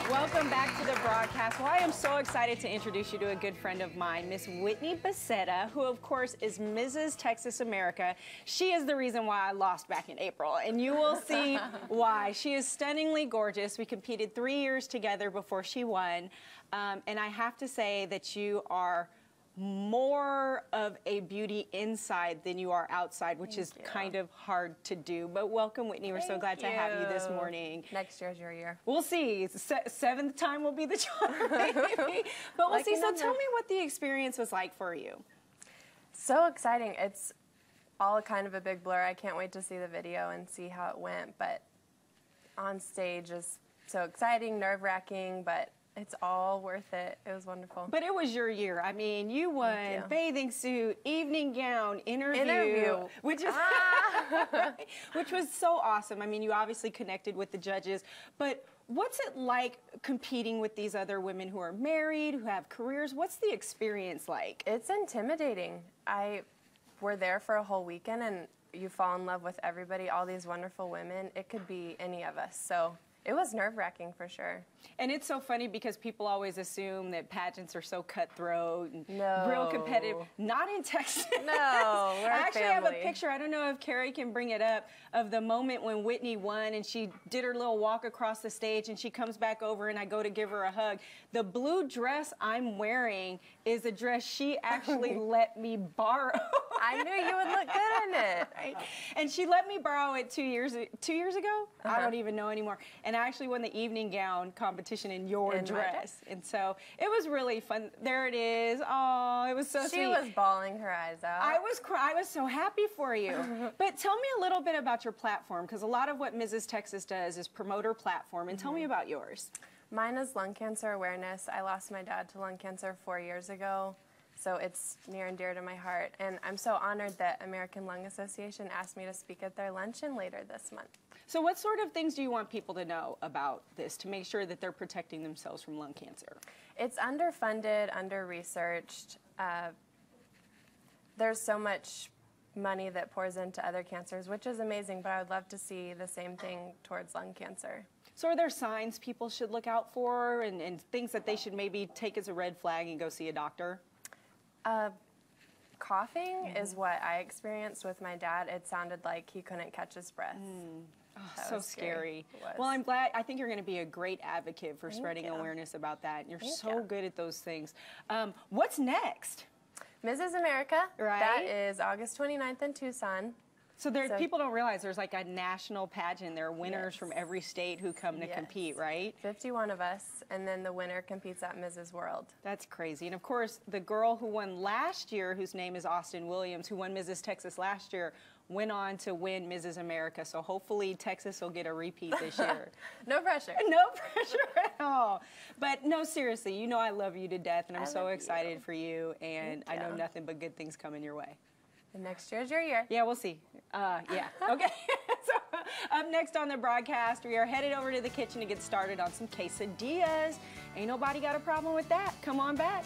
Welcome back to the broadcast. Well, I am so excited to introduce you to a good friend of mine, Miss Whitney Beseda, who of course is Mrs. Texas America. She is the reason why I lost back in April, and you will see why. She is stunningly gorgeous. We competed 3 years together before she won, and I have to say that you are more of a beauty inside than you are outside, which is kind of hard to do. But welcome, Whitney. We're so glad to have you this morning. Next year's your year. We'll see. Seventh time will be the charm, maybe. But we'll see. So tell me what the experience was like for you. So exciting. It's all kind of a big blur. I can't wait to see the video and see how it went. But on stage is so exciting, nerve-wracking, but it's all worth it. It was wonderful. But it was your year. I mean, you won bathing suit, evening gown, interview. Which is which was so awesome. I mean, you obviously connected with the judges, but what's it like competing with these other women who are married, who have careers? What's the experience like? It's intimidating. We're there for a whole weekend, and you fall in love with everybody, all these wonderful women. It could be any of us. So it was nerve-wracking for sure. And it's so funny because people always assume that pageants are so cutthroat and real competitive. Not in Texas. No, we're I actually have a picture, I don't know if Carrie can bring it up, of the moment when Whitney won and she did her little walk across the stage and she comes back over and I go to give her a hug. The blue dress I'm wearing is a dress she actually let me borrow. I knew you would look good in it. Right? And she let me borrow it 2 years ago? I don't even know anymore. And I actually won the evening gown competition in your dress. And so it was really fun. There it is. Oh, it was so sweet. She was bawling her eyes out. I was so happy for you. But tell me a little bit about your platform, because a lot of what Mrs. Texas does is promote her platform. And tell me about yours. Mine is lung cancer awareness. I lost my dad to lung cancer 4 years ago. So it's near and dear to my heart. And I'm so honored that American Lung Association asked me to speak at their luncheon later this month. So what sort of things do you want people to know about this to make sure that they're protecting themselves from lung cancer? It's underfunded, under-researched. There's so much money that pours into other cancers, which is amazing, but I would love to see the same thing towards lung cancer. So are there signs people should look out for and things that they should maybe take as a red flag and go see a doctor? Coughing is what I experienced with my dad. It sounded like he couldn't catch his breath. Oh, so scary. Well, I'm glad. I think you're going to be a great advocate for spreading awareness about that. And you're so good at those things. What's next? Mrs. America. Right. That is August 29th in Tucson. So people don't realize there's like a national pageant. There are winners from every state who come to compete, right? 51 of us, and then the winner competes at Mrs. World. That's crazy. And of course, the girl who won last year, whose name is Austin Williams, who won Mrs. Texas last year, went on to win Mrs. America. So hopefully Texas will get a repeat this year. No pressure. No pressure at all. But no, seriously, you know I love you to death, and I'm so excited for you, and I know nothing but good things coming your way. And next year's your year. Yeah, we'll see. Yeah. Okay. So up next on the broadcast, we are headed over to the kitchen to get started on some quesadillas. Ain't nobody got a problem with that. Come on back.